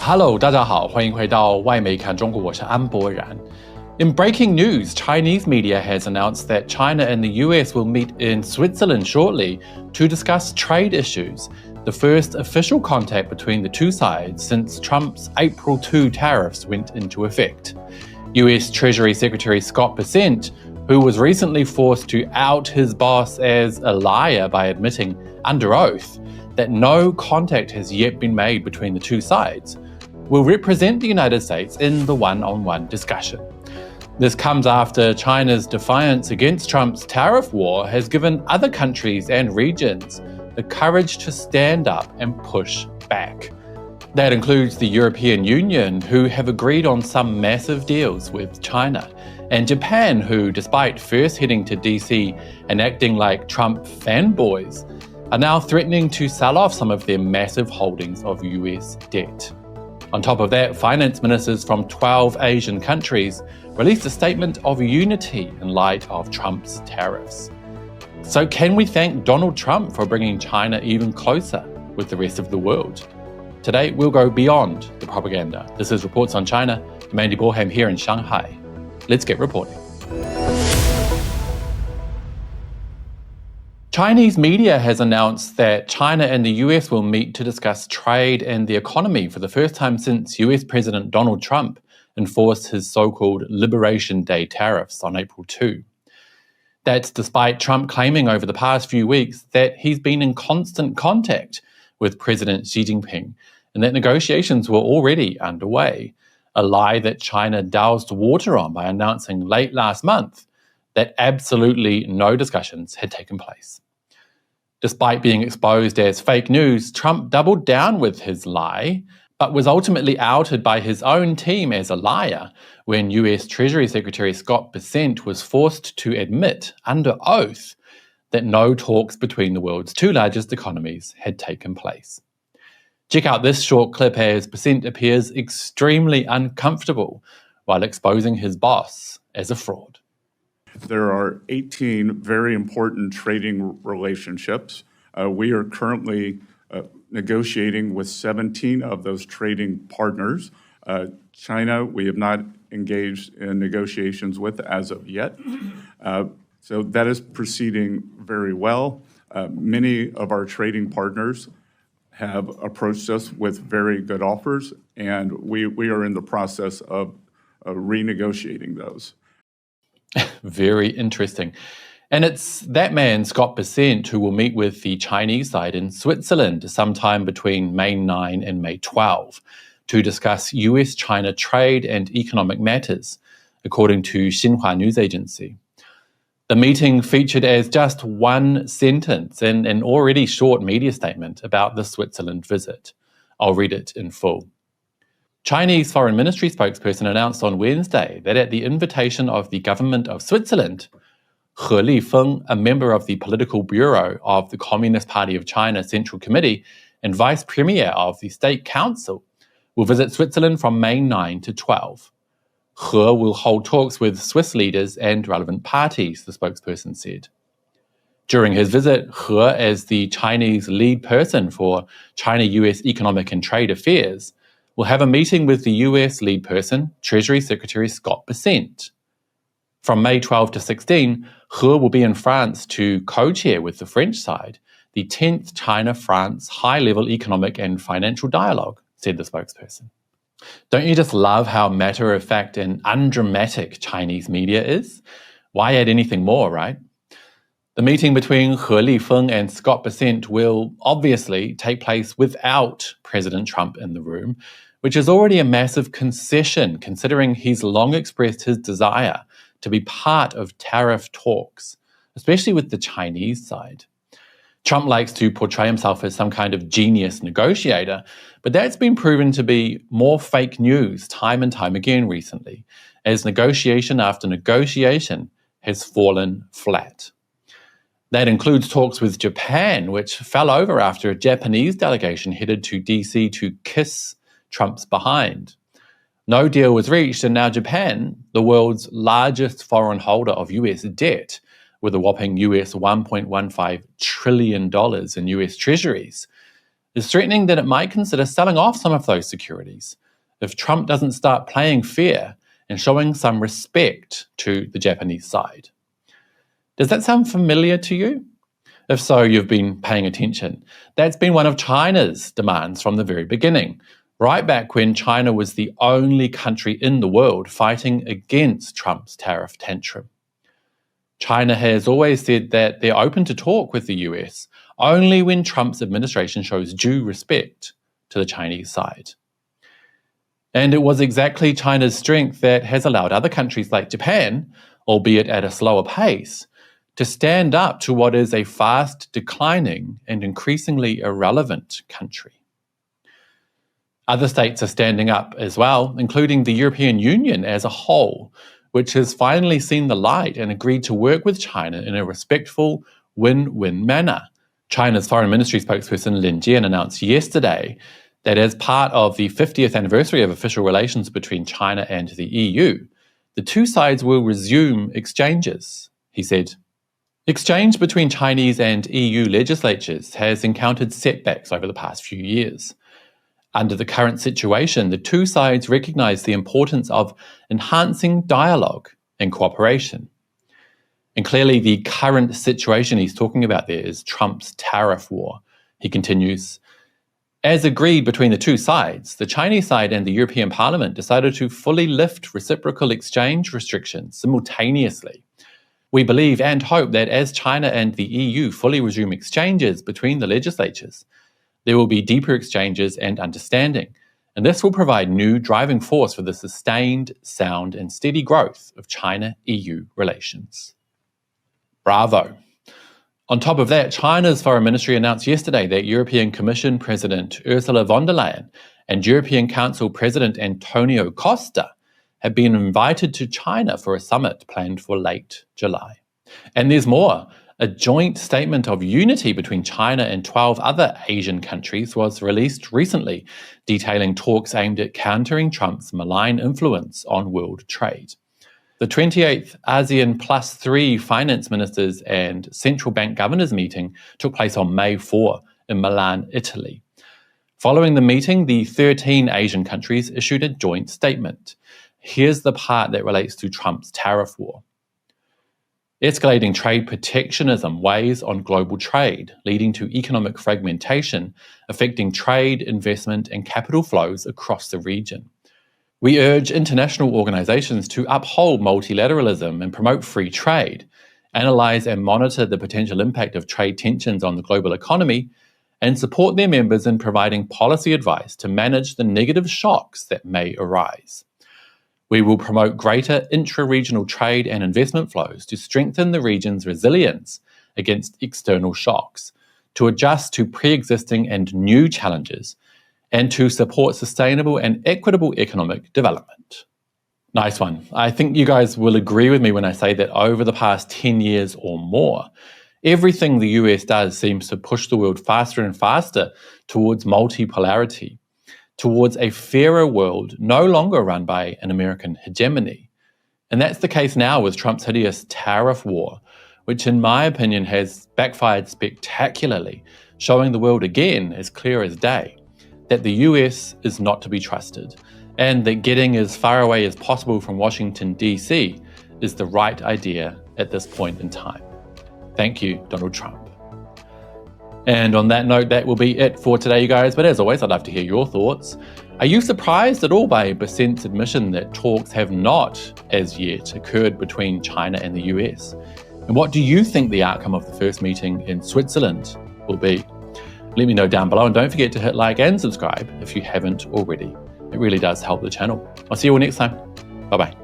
Hello， 大家好，欢迎回到外媒看中国，我是安博然。In breaking news, Chinese media has announced that China and the US will meet in Switzerland shortly to discuss trade issues, the first official contact between the two sides since Trump's April 2 tariffs went into effect. US Treasury Secretary Scott Bessent, who was recently forced to out his boss as a liar by admitting under oath that no contact has yet been made between the two sides, will represent the United States in the one-on-one discussion. This comes after China's defiance against Trump's tariff war has given other countries and regions the courage to stand up and push back. That includes the European Union, who have agreed on some massive deals with China, and Japan, who, despite first heading to DC and acting like Trump fanboys, are now threatening to sell off some of their massive holdings of US debt. On top of that, finance ministers from 12 Asian countries released a statement of unity in light of Trump's tariffs. So can we thank Donald Trump for bringing China even closer with the rest of the world? Today, we'll go beyond the propaganda. This is Reports on China. Mandy Borham here in Shanghai. Let's get reporting. Chinese media has announced that China and the US will meet to discuss trade and the economy for the first time since US President Donald Trump enforced his so-called Liberation Day tariffs on April 2. That's despite Trump claiming over the past few weeks that he's been in constant contact with President Xi Jinping and that negotiations were already underway, a lie that China doused water on by announcing late last month that absolutely no discussions had taken place. Despite being exposed as fake news, Trump doubled down with his lie, but was ultimately outed by his own team as a liar when US Treasury Secretary Scott Bessent was forced to admit under oath that no talks between the world's two largest economies had taken place. Check out this short clip as Bessent appears extremely uncomfortable while exposing his boss as a fraud. There are 18 very important trading relationships. We are currently negotiating with 17 of those trading partners. China, we have not engaged in negotiations with as of yet. So that is proceeding very well. Many of our trading partners have approached us with very good offers, and we are in the process of renegotiating those. Very interesting. And it's that man, Scott Bessent, who will meet with the Chinese side in Switzerland sometime between May 9 and May 12 to discuss US-China trade and economic matters, according to Xinhua news agency. The meeting featured as just one sentence in an already short media statement about the Switzerland visit. I'll read it in full. Chinese Foreign Ministry spokesperson announced on Wednesday that at the invitation of the government of Switzerland, He Lifeng, a member of the political bureau of the Communist Party of China Central Committee and vice premier of the State Council, will visit Switzerland from May 9 to 12. He will hold talks with Swiss leaders and relevant parties, the spokesperson said. During his visit, He, as the Chinese lead person for China-US economic and trade affairs, will have a meeting with the US lead person, Treasury Secretary Scott Bessent. From May 12 to 16, He will be in France to co-chair with the French side the 10th China-France high-level economic and financial dialogue, said the spokesperson. Don't you just love how matter-of-fact and undramatic Chinese media is? Why add anything more, right? The meeting between He Lifeng and Scott Bessent will obviously take place without President Trump in the room, which is already a massive concession considering he's long expressed his desire to be part of tariff talks, especially with the Chinese side. Trump likes to portray himself as some kind of genius negotiator, but that's been proven to be more fake news time and time again recently, as negotiation after negotiation has fallen flat. That includes talks with Japan, which fell over after a Japanese delegation headed to DC to kiss Trump's behind. No deal was reached, and now Japan, the world's largest foreign holder of US debt, with a whopping US $1.15 trillion in US treasuries, is threatening that it might consider selling off some of those securities if Trump doesn't start playing fair and showing some respect to the Japanese side. Does that sound familiar to you? If so, you've been paying attention. That's been one of China's demands from the very beginning, right back when China was the only country in the world fighting against Trump's tariff tantrum. China has always said that they're open to talk with the US only when Trump's administration shows due respect to the Chinese side. And it was exactly China's strength that has allowed other countries like Japan, albeit at a slower pace, to stand up to what is a fast declining and increasingly irrelevant country. Other states are standing up as well, including the European Union as a whole, which has finally seen the light and agreed to work with China in a respectful, win-win manner. China's Foreign Ministry spokesperson Lin Jian announced yesterday that as part of the 50th anniversary of official relations between China and the EU, the two sides will resume exchanges. He said, "Exchange between Chinese and EU legislatures has encountered setbacks over the past few years. Under the current situation, the two sides recognise the importance of enhancing dialogue and cooperation." And clearly the current situation he's talking about there is Trump's tariff war. He continues, "As agreed between the two sides, the Chinese side and the European Parliament decided to fully lift reciprocal exchange restrictions simultaneously. We believe and hope that as China and the EU fully resume exchanges between the legislatures, there will be deeper exchanges and understanding, and this will provide new driving force for the sustained, sound and steady growth of China-EU relations." Bravo. On top of that, China's Foreign Ministry announced yesterday that European Commission President Ursula von der Leyen and European Council President Antonio Costa have been invited to China for a summit planned for late July. And there's more. A joint statement of unity between China and 12 other Asian countries was released recently, detailing talks aimed at countering Trump's malign influence on world trade. The 28th ASEAN Plus 3 finance ministers and central bank governors meeting took place on May 4 in Milan, Italy. Following the meeting, the 13 Asian countries issued a joint statement. Here's the part that relates to Trump's tariff war. Escalating trade protectionism weighs on global trade, leading to economic fragmentation, affecting trade, investment, and capital flows across the region. We urge international organizations to uphold multilateralism and promote free trade, analyze and monitor the potential impact of trade tensions on the global economy, and support their members in providing policy advice to manage the negative shocks that may arise. We will promote greater intra-regional trade and investment flows to strengthen the region's resilience against external shocks, to adjust to pre-existing and new challenges, and to support sustainable and equitable economic development. Nice one. I think you guys will agree with me when I say that over the past 10 years or more, everything the US does seems to push the world faster and faster towards multipolarity, towards a fairer world no longer run by an American hegemony. And that's the case now with Trump's hideous tariff war, which in my opinion has backfired spectacularly, showing the world again as clear as day that the US is not to be trusted, and that getting as far away as possible from Washington, D.C. is the right idea at this point in time. Thank you, Donald Trump. And on that note, that will be it for today, you guys. But as always, I'd love to hear your thoughts. Are you surprised at all by Bessent's admission that talks have not, as yet, occurred between China and the US? And what do you think the outcome of the first meeting in Switzerland will be? Let me know down below, and don't forget to hit like and subscribe if you haven't already. It really does help the channel. I'll see you all next time. Bye-bye.